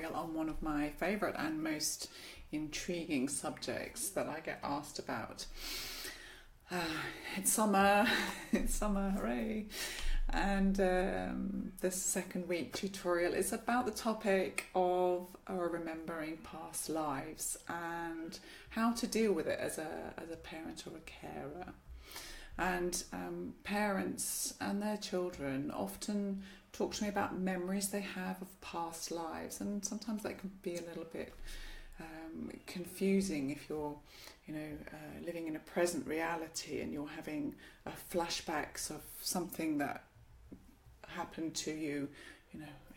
tutorial on one of my favourite and most intriguing subjects that I get asked about. It's summer, hooray! And this second week tutorial is about the topic of remembering past lives and how to deal with it as a parent or a carer. And parents and their children often talk to me about memories they have of past lives, and sometimes that can be a little bit confusing if you're living in a present reality and you're having flashbacks of something that happened to you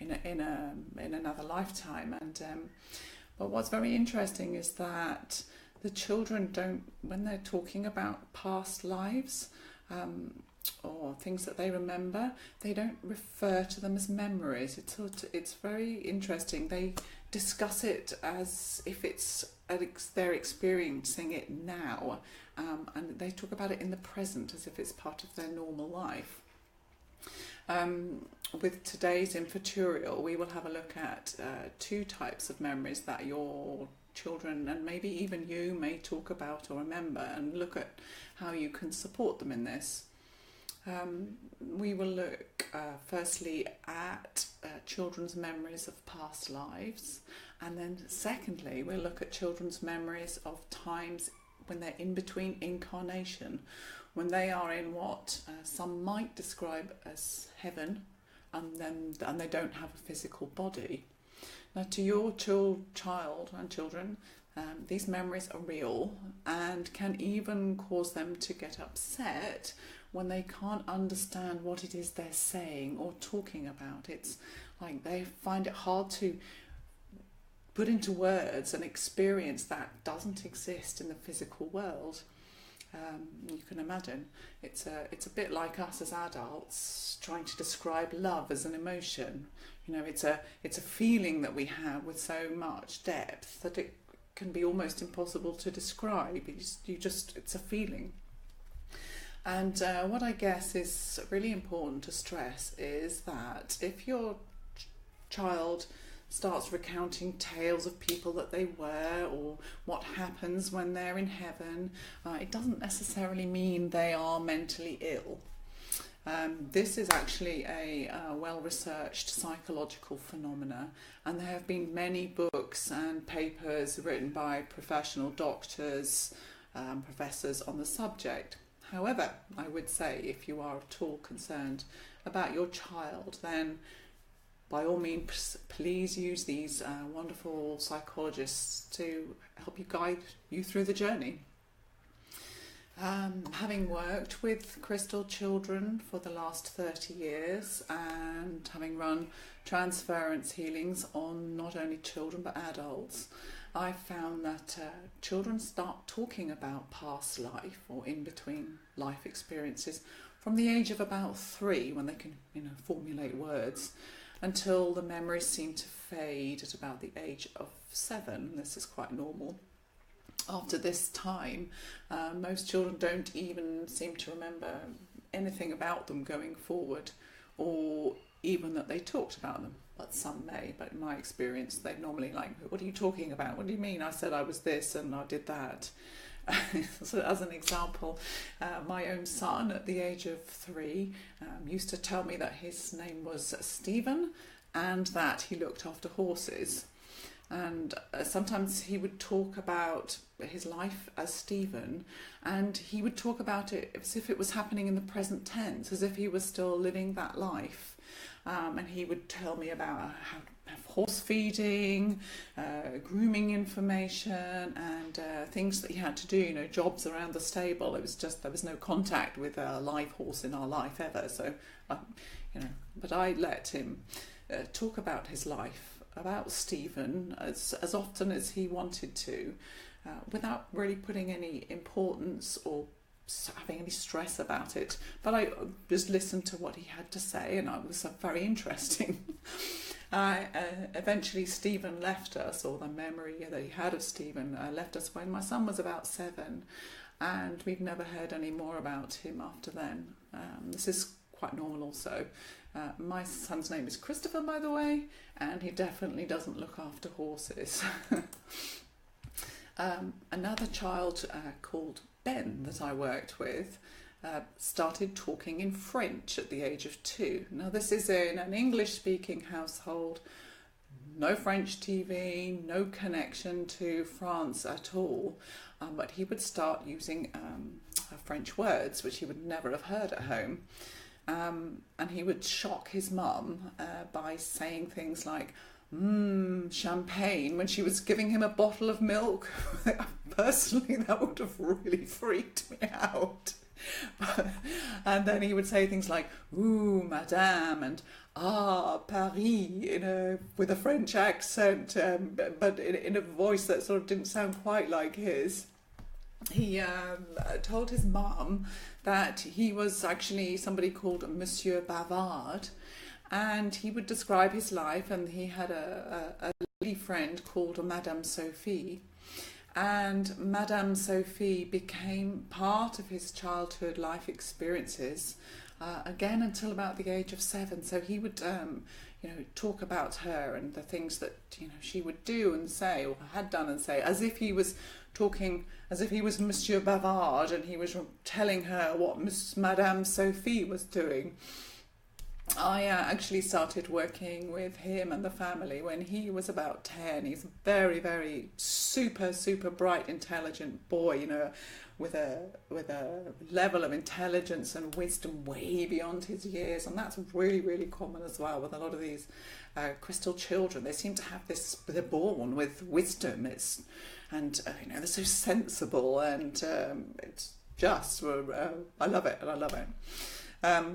in another lifetime. And but what's very interesting is that the children don't, when they're talking about past lives or things that they remember, they don't refer to them as memories. It's very interesting. They discuss it as if they're experiencing it now, and they talk about it in the present as if it's part of their normal life. With today's infotutorial, we will have a look at two types of memories that your children and maybe even you may talk about or remember, and look at how you can support them in this. We will look firstly at children's memories of past lives, and then secondly we'll look at children's memories of times when they're in between incarnation, when they are in what some might describe as heaven, and they don't have a physical body. Now, to your child and children, these memories are real and can even cause them to get upset when they can't understand what it is they're saying or talking about. It's like they find it hard to put into words an experience that doesn't exist in the physical world. You can imagine it's a bit like us as adults trying to describe love as an emotion. It's a feeling that we have with so much depth that it can be almost impossible to describe. It's a feeling. And what I guess is really important to stress is that if your child starts recounting tales of people that they were or what happens when they're in heaven, it doesn't necessarily mean they are mentally ill. This is actually a well-researched psychological phenomena, and there have been many books and papers written by professional doctors, professors on the subject. However, I would say if you are at all concerned about your child, then by all means, please use these wonderful psychologists to help you guide you through the journey. Having worked with crystal children for the last 30 years and having run transference healings on not only children but adults, I found that children start talking about past life or in between life experiences from the age of about 3, when they can formulate words, until the memories seem to fade at about the age of 7. This is quite normal. After this time, most children don't even seem to remember anything about them going forward, or even that they talked about them, but some may. But in my experience, they're normally like, what are you talking about? What do you mean? I said I was this and I did that. So as an example, my own son at the age of 3 used to tell me that his name was Stephen and that he looked after horses. And sometimes he would talk about his life as Stephen, and he would talk about it as if it was happening in the present tense, as if he was still living that life. And he would tell me about how horse feeding, grooming information, and things that he had to do, jobs around the stable. It was just, there was no contact with a live horse in our life ever. So, but I let him talk about his life, about Stephen, as often as he wanted to, without really putting any importance or having any stress about it. But I just listened to what he had to say, and it was very interesting. Eventually Stephen left us, or the memory that he had of Stephen left us when my son was about 7, and we've never heard any more about him after then. This is quite normal also. My son's name is Christopher, by the way, and he definitely doesn't look after horses. Another child called Ben that I worked with started talking in French at the age of 2. Now this is in an English-speaking household, no French TV, no connection to France at all, but he would start using French words which he would never have heard at home, and he would shock his mum by saying things like champagne when she was giving him a bottle of milk. Personally, that would have really freaked me out. And then he would say things like "Ooh, madame," and "Ah, Paris," with a French accent, but in a voice that sort of didn't sound quite like his. He told his mum that he was actually somebody called Monsieur Bavard, and he would describe his life, and he had a lady friend called Madame Sophie. And Madame Sophie became part of his childhood life experiences, again until about the age of 7. So he would, talk about her and the things that she would do and say, or had done and say, as if he was talking, as if he was Monsieur Bavard, and he was telling her what Madame Sophie was doing. I actually started working with him and the family when he was about 10. He's a very, very super bright, intelligent boy, with a level of intelligence and wisdom way beyond his years. And that's really, really common as well with a lot of these crystal children. They seem to have this, they're born with wisdom. They're so sensible, and it's just, I love it, and I love it.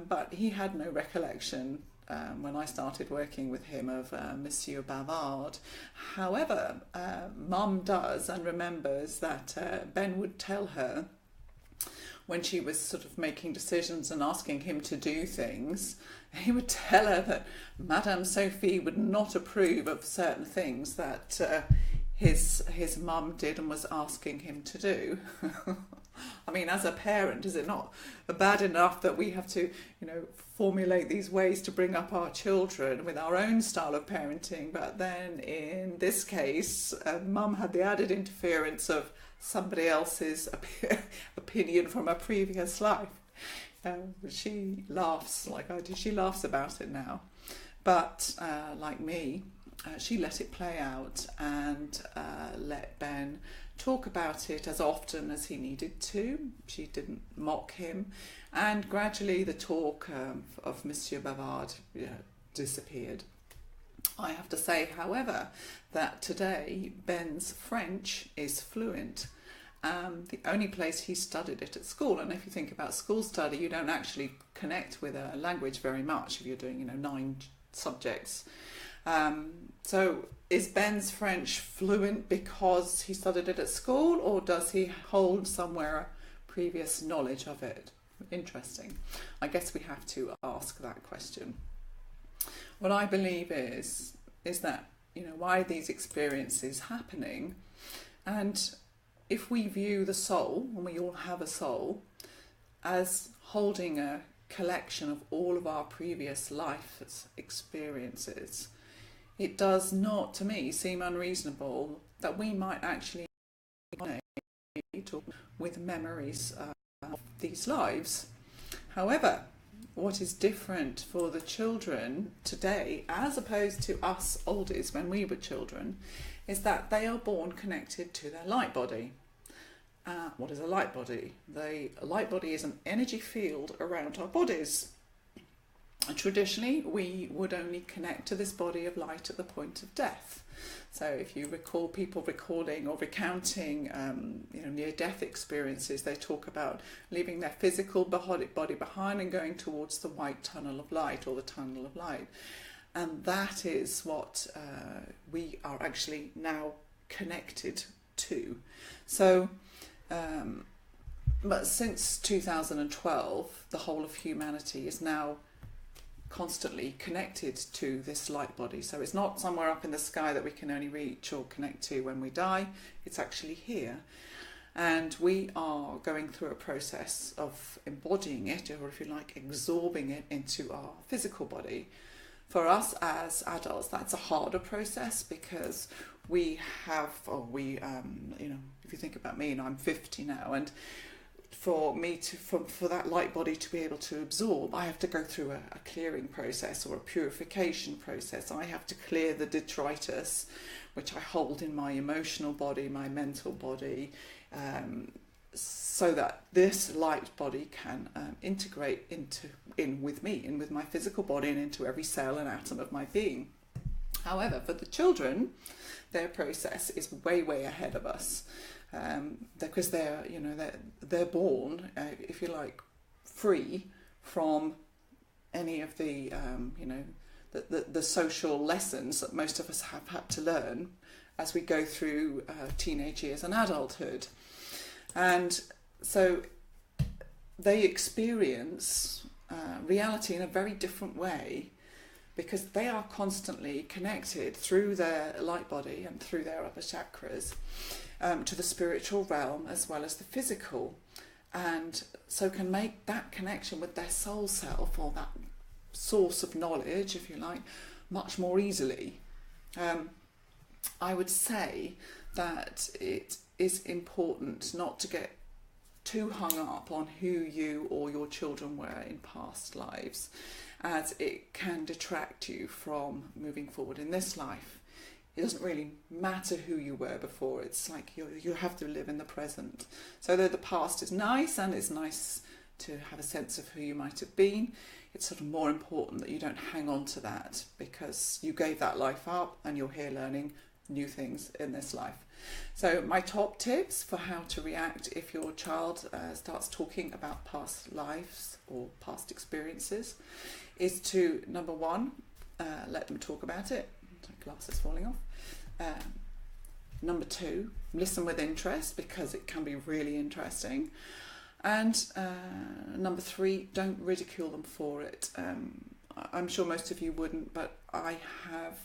But he had no recollection when I started working with him of Monsieur Bavard. However, Mum does and remembers that Ben would tell her when she was sort of making decisions and asking him to do things, he would tell her that Madame Sophie would not approve of certain things that his mum did and was asking him to do. I mean, as a parent, is it not bad enough that we have to, formulate these ways to bring up our children with our own style of parenting? But then in this case, mum had the added interference of somebody else's opinion from a previous life. She laughs like I do. She laughs about it now. But like me, she let it play out and let Ben talk about it as often as he needed to. She didn't mock him, and gradually the talk of Monsieur Bavard disappeared. I have to say, however, that today Ben's French is fluent. The only place he studied it at school, and if you think about school study, you don't actually connect with a language very much if you're doing 9 subjects. So is Ben's French fluent because he studied it at school, or does he hold somewhere a previous knowledge of it? Interesting. I guess we have to ask that question. What I believe is that, why are these experiences happening? And if we view the soul, and we all have a soul, as holding a collection of all of our previous life experiences, it does not, to me, seem unreasonable that we might actually connect with memories of these lives. However, what is different for the children today, as opposed to us oldies when we were children, is that they are born connected to their light body. What is a light body? A light body is an energy field around our bodies. Traditionally, we would only connect to this body of light at the point of death. So if you recall people recording or recounting near-death experiences, they talk about leaving their physical body behind and going towards the white tunnel of light, or the tunnel of light. And that is what we are actually now connected to. So, but since 2012, the whole of humanity is now constantly connected to this light body. So it's not somewhere up in the sky that we can only reach or connect to when we die. It's actually here. And we are going through a process of embodying it, or if you like, absorbing it into our physical body. For us as adults, that's a harder process because we have, if you think about me, and I'm 50 now, and for me to, for that light body to be able to absorb, I have to go through a clearing process or a purification process. I have to clear the detritus, which I hold in my emotional body, my mental body, so that this light body can integrate in with me, in with my physical body, and into every cell and atom of my being. However, for the children, their process is way ahead of us, because they're born, if you like, free from any of the the social lessons that most of us have had to learn as we go through teenage years and adulthood. And so they experience reality in a very different way, because they are constantly connected through their light body and through their upper chakras to the spiritual realm as well as the physical, and so can make that connection with their soul self, or that source of knowledge, if you like, much more easily. I would say that it is important not to get too hung up on who you or your children were in past lives, as it can detract you from moving forward in this life. It doesn't really matter who you were before. It's like you have to live in the present. So though the past is nice, and it's nice to have a sense of who you might have been, it's sort of more important that you don't hang on to that, because you gave that life up and you're here learning new things in this life. So my top tips for how to react if your child starts talking about past lives or past experiences is to, number one, let them talk about it. Glass is falling off. Number two, listen with interest, because it can be really interesting. And number three, don't ridicule them for it. I'm sure most of you wouldn't, but I have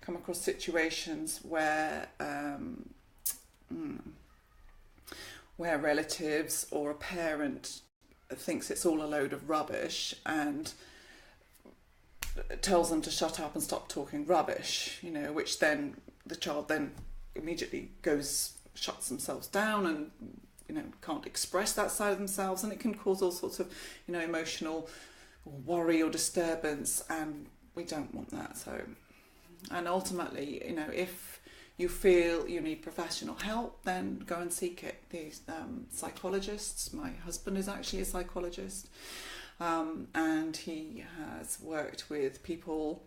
come across situations where relatives or a parent thinks it's all a load of rubbish and tells them to shut up and stop talking rubbish, which then the child then immediately shuts themselves down and can't express that side of themselves, and it can cause all sorts of emotional worry or disturbance, and we don't want that. So, and ultimately, if you feel you need professional help, then go and seek it. These psychologists, my husband is actually a psychologist, and he has worked with people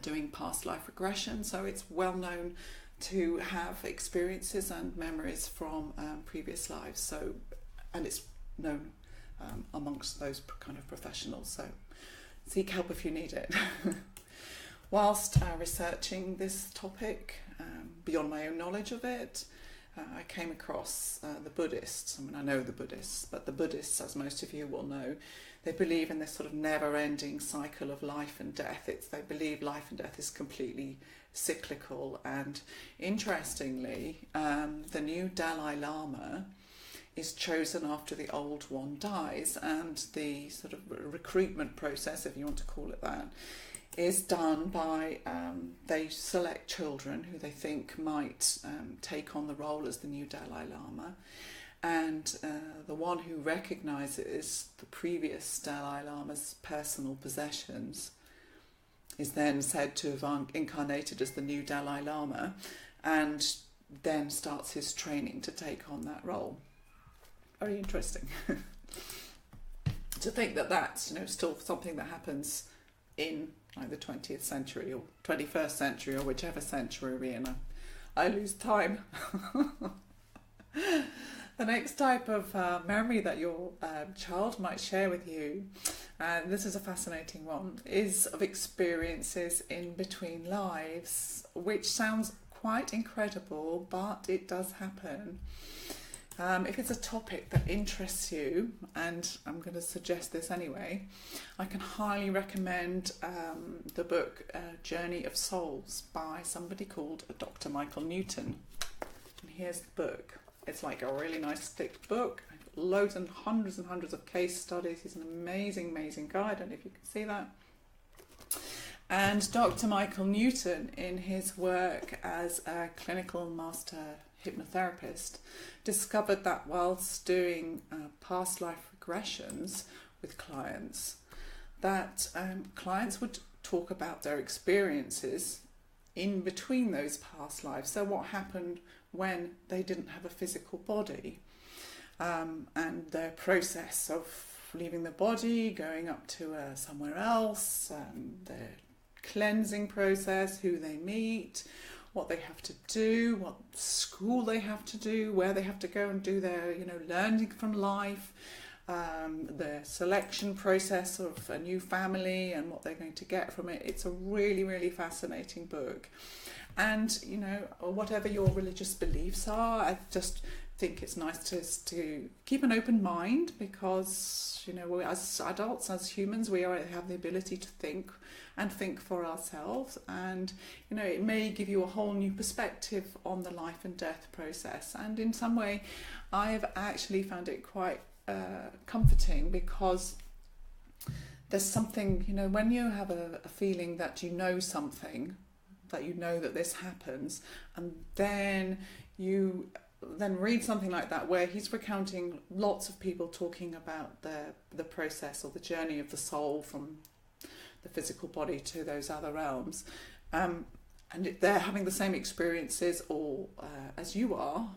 doing past life regression, so it's well known to have experiences and memories from previous lives. So, and it's known amongst those kind of professionals. So, seek help if you need it. Whilst researching this topic, beyond my own knowledge of it, I came across the Buddhists. I mean, I know the Buddhists, but the Buddhists, as most of you will know, they believe in this sort of never-ending cycle of life and death. They believe life and death is completely cyclical. And interestingly, the new Dalai Lama is chosen after the old one dies, and the sort of recruitment process, if you want to call it that, is done by they select children who they think might take on the role as the new Dalai Lama, and the one who recognises the previous Dalai Lama's personal possessions is then said to have incarnated as the new Dalai Lama, and then starts his training to take on that role. Very interesting. To think that that's still something that happens in like the 20th century or 21st century or whichever century we're in. I lose time. The next type of memory that your child might share with you, and this is a fascinating one, is of experiences in between lives, which sounds quite incredible, but it does happen. If it's a topic that interests you, and I'm going to suggest this anyway, I can highly recommend the book Journey of Souls by somebody called Dr. Michael Newton. And here's the book. It's like a really nice thick book. Loads and hundreds of case studies. He's an amazing guy. I don't know if you can see that. And Dr. Michael Newton, in his work as a clinical master hypnotherapist, discovered that whilst doing past life regressions with clients, that clients would talk about their experiences in between those past lives. So what happened when they didn't have a physical body, and their process of leaving the body, going up to somewhere else, their cleansing process, who they meet, what they have to do, what school they have to do, where they have to go and do their, learning from life, the selection process of a new family and what they're going to get from it. It's a really fascinating book. And, whatever your religious beliefs are, I just think it's nice to keep an open mind, because, we, as adults, as humans, we have the ability to think for ourselves, and it may give you a whole new perspective on the life and death process. And in some way I've actually found it quite comforting, because there's something, when you have a feeling that something, that this happens, and then you read something like that where he's recounting lots of people talking about the process or the journey of the soul from the physical body to those other realms, and they're having the same experiences or as you are,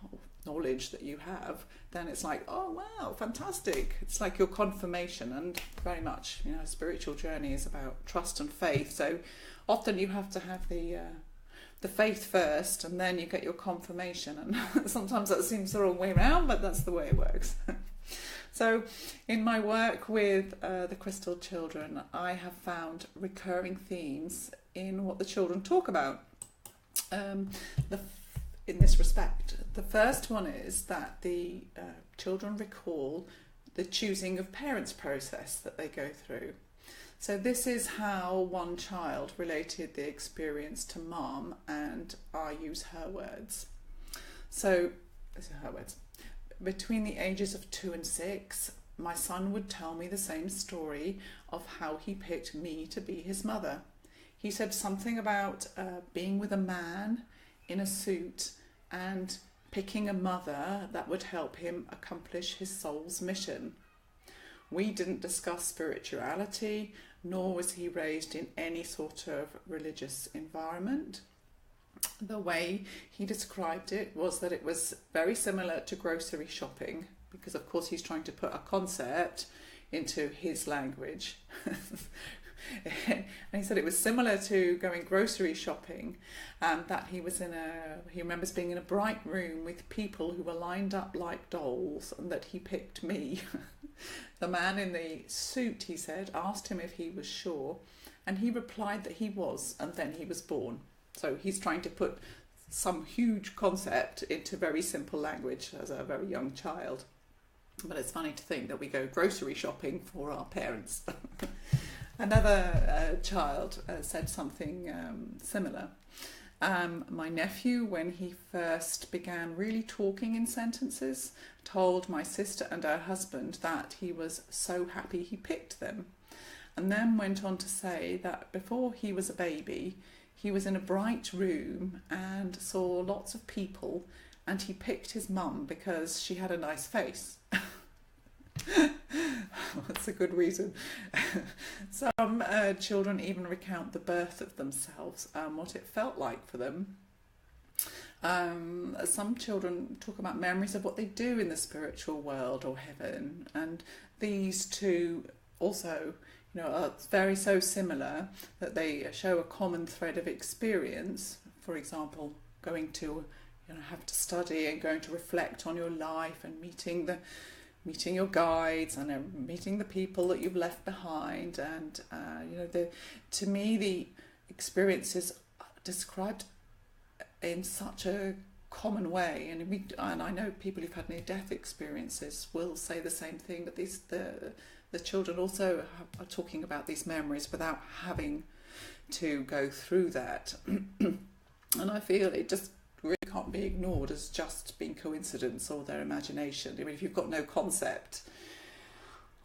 knowledge that you have, then it's like, oh wow, fantastic. It's like your confirmation. And very much, a spiritual journey is about trust and faith, so often you have to have the faith first, and then you get your confirmation. And sometimes that seems the wrong way around, but that's the way it works. So in my work with the Crystal Children, I have found recurring themes in what the children talk about in this respect. The first one is that the children recall the choosing of parents process that they go through. So this is how one child related the experience to mum, and I use her words. So, these are her words. Between the ages of 2 and 6, my son would tell me the same story of how he picked me to be his mother. He said something about being with a man in a suit and picking a mother that would help him accomplish his soul's mission. We didn't discuss spirituality, nor was he raised in any sort of religious environment. The way he described it was that it was very similar to grocery shopping, because of course he's trying to put a concept into his language. And he said it was similar to going grocery shopping, that he remembers being in a bright room with people who were lined up like dolls, and that he picked me. The man in the suit, he said, asked him if he was sure, and he replied that he was, and then he was born. So he's trying to put some huge concept into very simple language as a very young child. But it's funny to think that we go grocery shopping for our parents. Another child said something similar. My nephew, when he first began really talking in sentences, told my sister and her husband that he was so happy he picked them, and then went on to say that before he was a baby, he was in a bright room and saw lots of people, and he picked his mum because she had a nice face. That's a good reason. Some children even recount the birth of themselves and what it felt like for them. Some children talk about memories of what they do in the spiritual world or heaven, and these two also, are very so similar that they show a common thread of experience. For example, going to have to study and going to reflect on your life and meeting your guides and meeting the people that you've left behind, and to me the experiences described in such a common way, and I know people who've had near-death experiences will say the same thing, but the children also are talking about these memories without having to go through that. And I feel it just really can't be ignored as just being coincidence or their imagination. I mean, if you've got no concept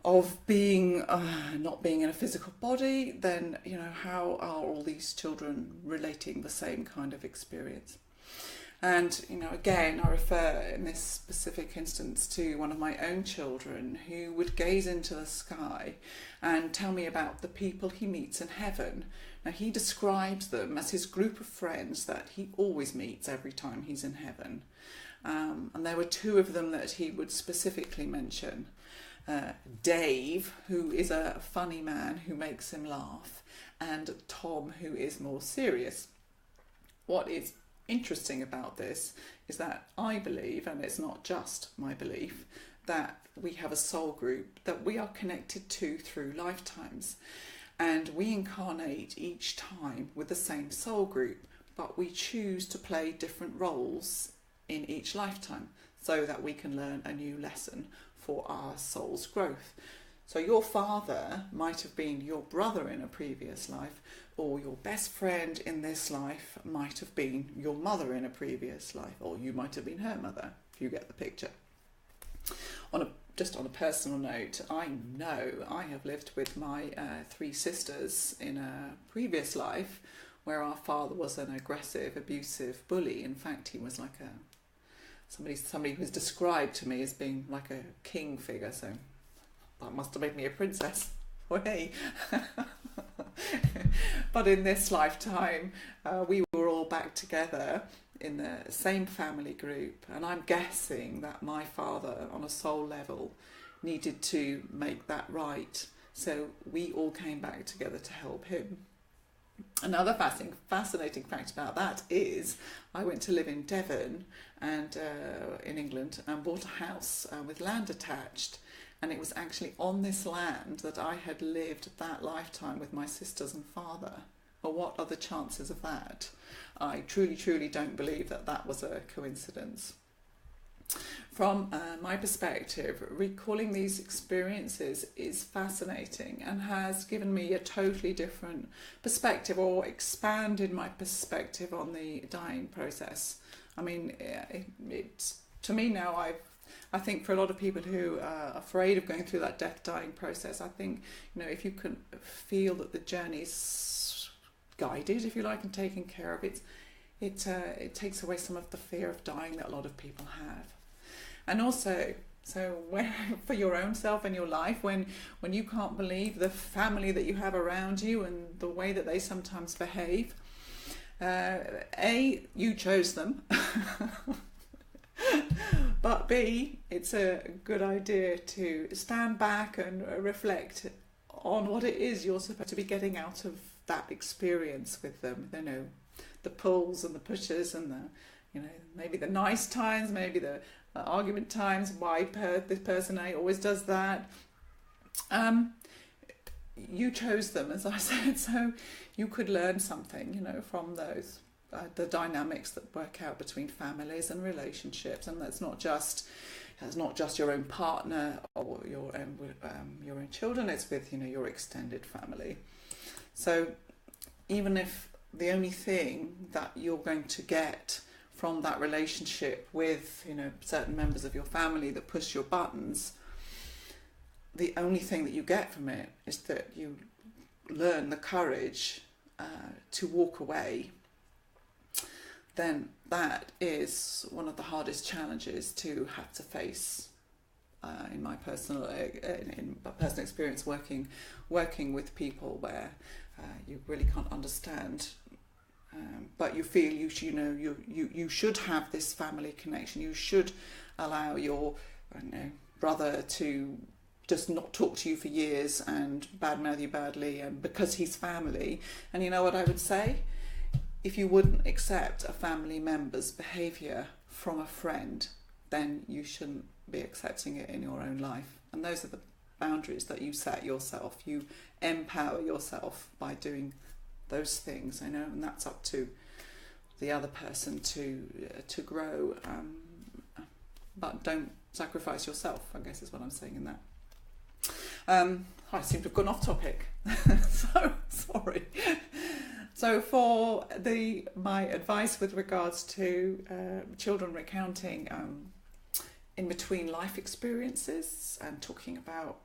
of being not being in a physical body, then how are all these children relating the same kind of experience? And again, I refer in this specific instance to one of my own children who would gaze into the sky and tell me about the people he meets in heaven. Now, he describes them as his group of friends that he always meets every time he's in heaven. And there were two of them that he would specifically mention. Dave, who is a funny man who makes him laugh, and Tom, who is more serious. What is interesting about this is that I believe, and it's not just my belief, that we have a soul group that we are connected to through lifetimes, and we incarnate each time with the same soul group, but we choose to play different roles in each lifetime so that we can learn a new lesson for our soul's growth. So your father might have been your brother in a previous life, or your best friend in this life might have been your mother in a previous life, or you might have been her mother, if you get the picture. Just on a personal note, I know I have lived with my 3 sisters in a previous life where our father was an aggressive, abusive bully. In fact, he was like somebody who was described to me as being like a king figure, so that must have made me a princess. Hey. But in this lifetime, we were all back together in the same family group, and I'm guessing that my father, on a soul level, needed to make that right. So we all came back together to help him. Another fascinating fact about that is I went to live in Devon and in England and bought a house with land attached, and it was actually on this land that I had lived that lifetime with my sisters and father. Well, what are the chances of that? I truly don't believe that that was a coincidence. From my perspective, recalling these experiences is fascinating and has given me a totally different perspective, or expanded my perspective on the dying process. I mean, it's to me now, I think for a lot of people who are afraid of going through that dying process, I think, if you can feel that the journey's guided, if you like, and taken care of, it takes away some of the fear of dying that a lot of people have. And also, for your own self and your life, when you can't believe the family that you have around you and the way that they sometimes behave, A, you chose them, but B, it's a good idea to stand back and reflect on what it is you're supposed to be getting out of that experience with them. The pulls and the pushes and maybe the nice times, maybe the argument times, why this person A always does that. You chose them, as I said, so you could learn something, from those, the dynamics that work out between families and relationships, and that's not just your own partner or your own children. It's with your extended family. So even if the only thing that you're going to get from that relationship with certain members of your family that push your buttons, the only thing that you get from it is that you learn the courage to walk away, then that is one of the hardest challenges to have to face in my personal experience working with people where you really can't understand. But you feel you should have this family connection. You should allow your brother to just not talk to you for years and badmouth you badly, and because he's family. And you know what I would say? If you wouldn't accept a family member's behaviour from a friend, then you shouldn't be accepting it in your own life. And those are the boundaries that you set yourself. You empower yourself by doing those things, and that's up to the other person to grow, but don't sacrifice yourself, I guess is what I'm saying in that. I seem to have gone off topic, so sorry. So for my advice with regards to children recounting in between life experiences and talking about,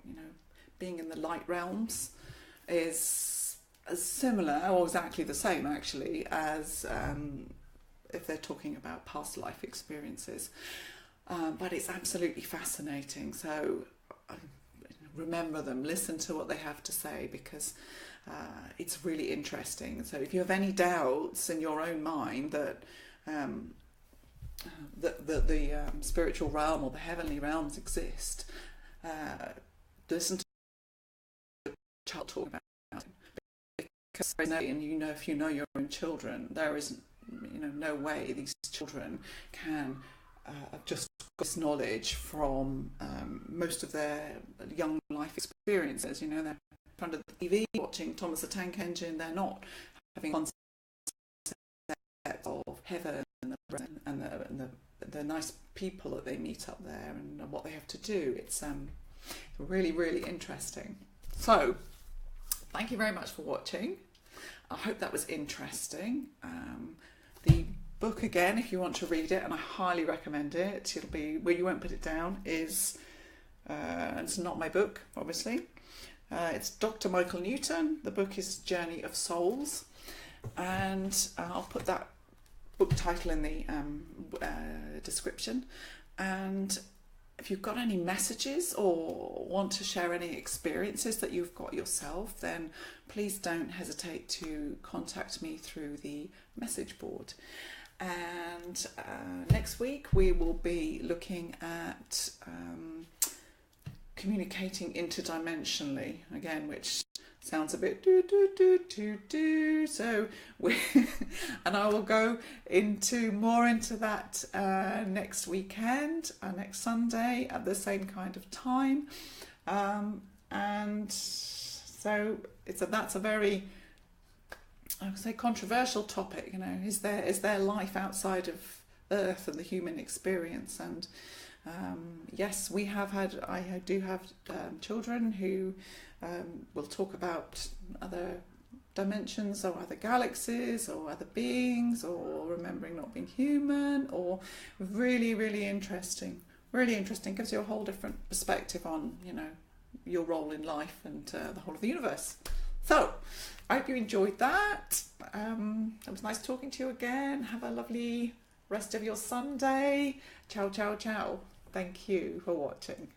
being in the light realms is similar, or exactly the same actually, as if they're talking about past life experiences. But it's absolutely fascinating. So remember them, listen to what they have to say, because it's really interesting. So if you have any doubts in your own mind that the spiritual realm or the heavenly realms exist, listen to the child talk about it. Because and if you know your own children, there is no way these children can have just got this knowledge from most of their young life experiences. They're in front of the TV watching Thomas the Tank Engine. They're not having concept of heaven and the nice people that they meet up there and what they have to do. It's really, really interesting. So thank you very much for watching. I hope that was interesting. The book, again, if you want to read it, and I highly recommend it, it'll be Where You Won't Put It Down, is it's not my book, obviously. It's Dr. Michael Newton. The book is Journey of Souls, and I'll put that book title in the description. And if you've got any messages or want to share any experiences that you've got yourself, then please don't hesitate to contact me through the message board. And next week we will be looking at communicating interdimensionally, again, which sounds a bit do. So and I will go more into that next weekend, next Sunday at the same kind of time. And so that's a very, I would say, controversial topic. Is there life outside of Earth and the human experience? And yes, I do have children who will talk about other dimensions or other galaxies or other beings, or remembering not being human, or really, really interesting. Really interesting. Gives you a whole different perspective on, your role in life and the whole of the universe. So I hope you enjoyed that. It was nice talking to you again. Have a lovely rest of your Sunday. Ciao, ciao, ciao. Thank you for watching.